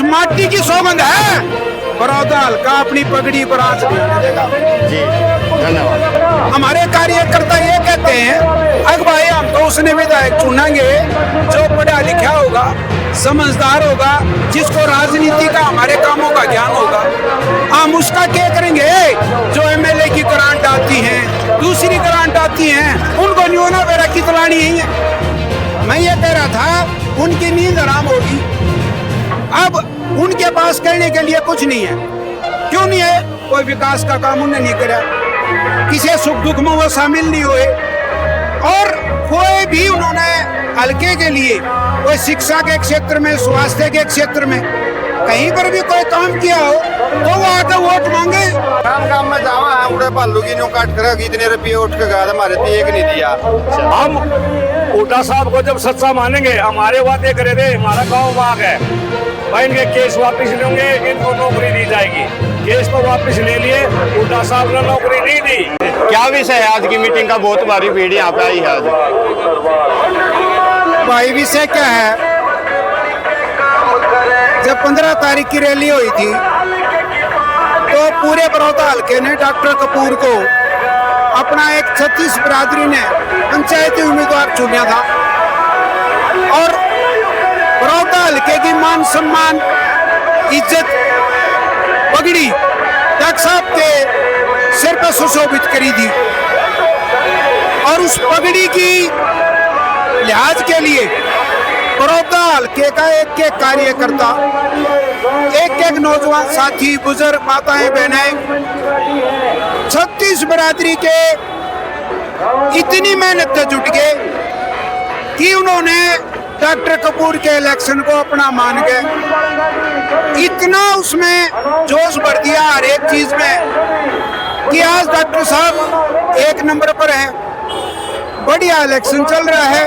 माटी की सौगंध है, बड़ौदा हल्का अपनी पगड़ी पर आंच नहीं देगा। जी धन्यवाद। हमारे कार्यकर्ता ये कहते हैं, अग भाई हम तो उसने विधायक चुनेंगे जो पढ़ा लिखा होगा, समझदार होगा, जिसको राजनीति का हमारे कामों का ज्ञान होगा। हम उसका क्या करेंगे? जो एमएलए की ग्रांट आती है, दूसरी ग्रांट आती है, उनको नहीं होना मेरा कितलानी है। मैं ये कह रहा था उनकी नींद हराम होगी। अब उनके पास करने के लिए कुछ नहीं है। क्यों नहीं है? कोई विकास का काम उन्होंने नहीं करा, किसी सुख दुख में वो शामिल नहीं हुए, और कोई भी उन्होंने हल्के के लिए कोई शिक्षा के क्षेत्र में, स्वास्थ्य के क्षेत्र में कहीं पर भी कोई काम किया हो तो वो आकर वोट मांगे। काम में जावा है उड़े पालू की नो काट कर इतने रुपये उठ के गया हमारे तो एक नहीं दिया। हम हुड्डा साहब को जब सच्चा मानेंगे, हमारे वादे करे थे, हमारा गांव बाग है भाई, इनके केस वापस लेंगे, इनको नौकरी दी जाएगी। केस तो वापस ले लिए, हुड्डा साहब ने नौकरी नहीं दी। क्या विषय है आज की मीटिंग का? बहुत भारी भीड़ यहाँ पे आई है आज। भाई विषय क्या है? जब 15 तारीख की रैली हुई थी तो पूरे बड़ौदा हल्के ने डॉक्टर कपूर को अपना एक 36 बिरादरी ने पंचायती उम्मीदवार चुना था, और बड़ौदा हल्के की मान सम्मान, इज्जत, पगड़ी डॉक्टर साहब के सिर पर सुशोभित करी थी। और उस पगड़ी की लिहाज के लिए बड़ौदा हल्के का एक एक कार्यकर्ता, एक एक नौजवान साथी, बुजुर्ग, माताएं, बहनें, 36 बिरादरी के इतनी मेहनत से जुट गए कि उन्होंने डॉक्टर कपूर के इलेक्शन को अपना मान गए। इतना उसमें जोश भर दिया हर एक चीज में कि आज डॉक्टर साहब एक नंबर पर हैं, बढ़िया इलेक्शन चल रहा है।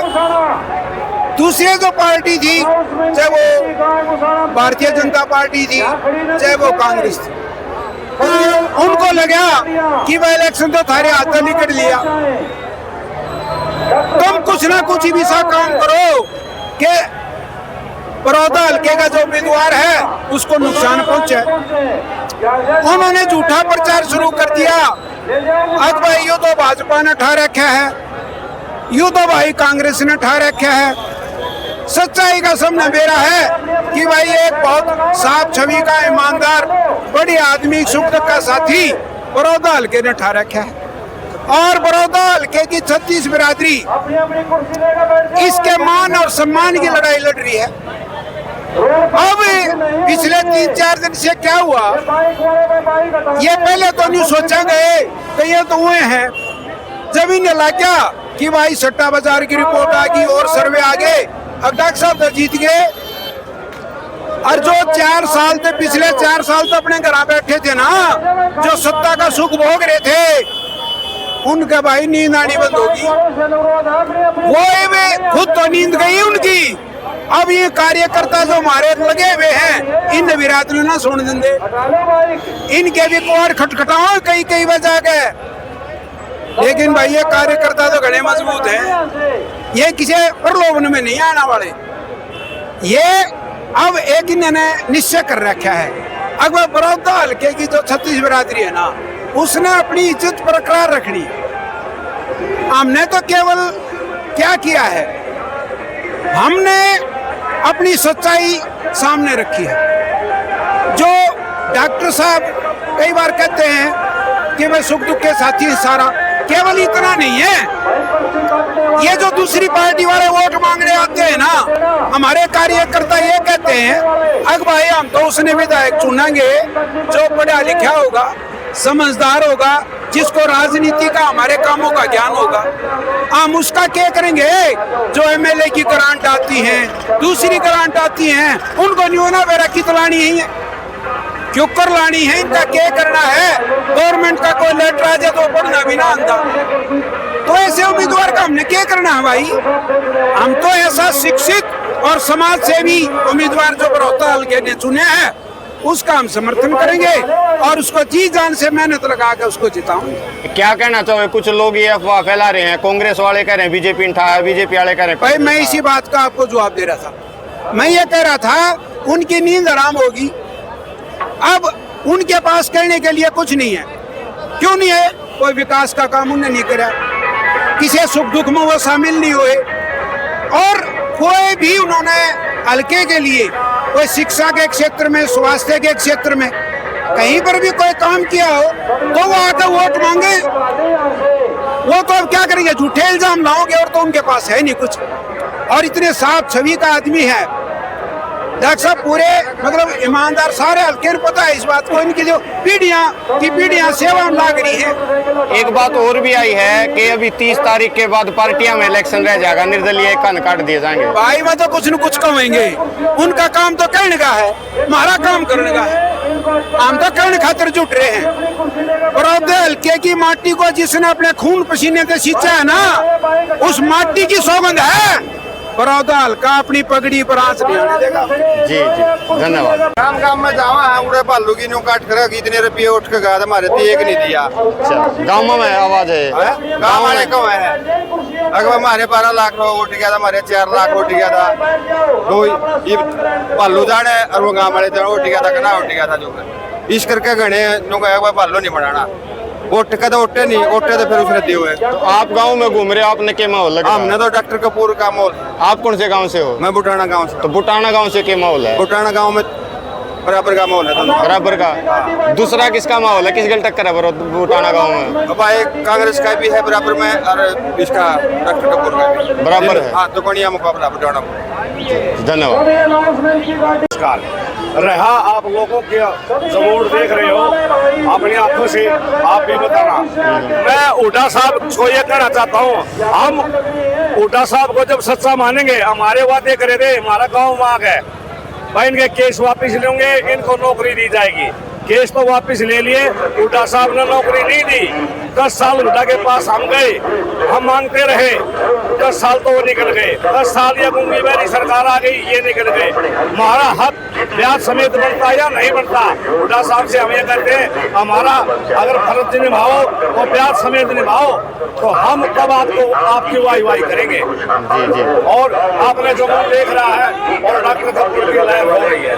दूसरी जो पार्टी थी, चाहे वो भारतीय जनता पार्टी थी, चाहे वो कांग्रेस थी, उनको लगा कि वह इलेक्शन तो थारे हाथ से निकल लिया, तुम कुछ ना कुछ भी सा काम करो कि बड़ौदा हल्के का जो उम्मीदवार है उसको नुकसान पहुंचे। उन्होंने झूठा प्रचार शुरू कर दिया। अब भाई यो तो भाजपा ने ठा रखा है, यूं तो भाई कांग्रेस ने ठा रखा है। सच्चाई का सामना मेरा है कि भाई एक बहुत साफ छवि का ईमानदार बड़े आदमी, सुख का साथी बड़ौदा हल्के ने ठा रखा है, और बड़ौदा हल्के की 36 बिरादरी इसके मान और सम्मान की लड़ाई लड़ रही है। अब पिछले 3-4 दिन से क्या हुआ, ये पहले तो नहीं सोचा गए कि ये तो हुए हैं। जब इन्हें लगा कि भाई सट्टा बाजार की रिपोर्ट आ गई और सर्वे आ गए, अब डॉक्टर साहब तो जीत गए। और जो 4 साल थे, पिछले 4 साल तो अपने घर बैठे थे ना, जो सत्ता का सुख भोग रहे थे, उनका भाई नींद आनी बंद होगी। वो खुद तो नींद गई उनकी। अब ये कार्यकर्ता जो हमारे लगे हुए हैं, इन बिरादरी ना सुन देंगे, इनके भी कुआर खटखटाओ कई कई बजा गए। लेकिन भाई ये कार्यकर्ता तो घने मजबूत हैं, ये किसी प्रलोभन में नहीं आने वाले। ये अब एक इन्होंने निश्चय कर रखा है, अगर बड़ौदा हल्के की जो 36 बिरादरी है ना, उसने अपनी इज्जत बरकरार रखनी। हमने तो केवल क्या किया है, हमने अपनी सच्चाई सामने रखी है। जो डॉक्टर साहब कई बार कहते हैं कि मैं सुख दुख के साथी सारा, केवल इतना नहीं है। ये जो दूसरी पार्टी वाले वोट मांगने आते हैं ना, हमारे कार्यकर्ता ये कहते हैं, अग भाई हम तो उसने विधायक चुनेंगे जो पढ़ा लिखा होगा, समझदार होगा, जिसको राजनीति का हमारे कामों का ज्ञान होगा। हम उसका क्या करेंगे? जो एमएलए की ग्रांट आती है, दूसरी ग्रांट आती है, उनको नहीं होना मेरा कितलानी है, क्यों कर लानी है, इनका क्या करना है? गवर्नमेंट का कोई लेटर आ जाए तो पढ़ना भी ना आता, तो ऐसे उम्मीदवार का हमने क्या करना है भाई? हम तो ऐसा शिक्षित और समाज सेवी उम्मीदवार जो बड़ौदा हल्के ने चुने हैं, उसका हम समर्थन करेंगे और उसको जी जान से मेहनत लगा कर उसको जिताऊंगे। क्या कहना चाहोगे? कुछ लोग ये अफवाह फैला रहे हैं, कांग्रेस वाले कह रहे हैं बीजेपी ने ठा, बीजेपी वाले कह रहे हैं। भाई मैं इसी बात का आपको जवाब दे रहा था। मैं ये कह रहा था उनकी नींद हराम होगी। अब उनके पास करने के लिए कुछ नहीं है। क्यों नहीं है? कोई विकास का काम उन्होंने नहीं करा, किसी सुख दुख में वो शामिल नहीं हुए, और कोई भी उन्होंने हल्के के लिए कोई शिक्षा के क्षेत्र में, स्वास्थ्य के क्षेत्र में कहीं पर भी कोई काम किया हो तो वो आकर वोट मांगे। वो तो अब क्या करेंगे? झूठे इल्जाम लाओगे, और तो उनके पास है नहीं कुछ। और इतने साफ छवि का आदमी है डॉक्टर साहब, पूरे मतलब ईमानदार, सारे हल्के में पता है इस बात को। इनकी जो पीढ़ियां सेवा में लाग रही है। एक बात और भी आई है कि अभी 30 तारीख के बाद पार्टियां में इलेक्शन रह जाएगा, निर्दलीय कन काट दिए जाएंगे। भाई मैं तो कुछ न कुछ कहेंगे, उनका काम तो करने का है, हमारा काम करने का है। हम तो करने खातिर जुट रहे हैं। और अब हल्के की माटी को जिसने अपने खून पसीने से सींचा है ना, उस माटी की सौगंध है। बरौदा हल्का अपनी पगड़ी पर आंच नहीं आने देगा। जी जी, धन्यवाद। काम काम में जावा है उड़े भालू की न्यू काट कर इतने रुपये उठ के गा हमारे एक नहीं दिया। अच्छा, गाँव में आवाज है, गाँव वाले को है। अगर हमारे 12 लाख उठ गया था, हमारे 4 लाख उठ गया था, तो ये भालू जाने और वो गाँव वाले उठ गया था, कना उठ गया था। जो इस करके गणे भालू नहीं बनाना, उठ के तो उठे नहीं, उठे तो फिर उसने दिए हुए। तो आप गांव में घूम रहे हो, आपने क्या माहौल लगा? हमने तो डॉक्टर कपूर का माहौल। आप कौन से गांव से हो? मैं बुटाना गांव से। तो बुटाना गांव से क्या माहौल है? बुटाना गांव में बराबर का माहौल है दोनों। बराबर का। दूसरा किसका माहौल है? किस गल टक्कर है बुटाना गांव में? अब एक कांग्रेस का भी है बराबर में, और इसका डॉक्टर कपूर का भी बराबर है। हाँ, तो बढ़िया मुकाबला बुटाना में। धन्यवाद। नमस्कार। रहा आप लोगों के जरूर देख रहे हो अपनी आंखों से, आप भी बताना। मैं हुड्डा साहब को ये कहना चाहता हूँ, हम हुड्डा साहब को जब सच्चा मानेंगे, हमारे वादे करे थे, हमारा गाँव मांग है भाई, इनके केस वापस लेंगे, इनको नौकरी दी जाएगी। केस तो वापस ले लिए, हुड्डा साहब ने नौकरी नहीं दी। 10 साल हुड्डा के पास हम गए, हम मांगते रहे, 10 साल तो वो निकल गए। 10 साल ये गूंगी बैरी सरकार आ गई, ये निकल गए। हमारा हक ब्याज समेत बनता या नहीं बनता? हुड्डा साहब से हम ये कहते हैं, हमारा अगर फर्ज निभाओ तो ब्याज समेत निभाओ, तो हम कब आपकी वाही करेंगे। जी जी। और आपने जो देख रहा है, और डॉक्टर कपूर की लहर हो रही है।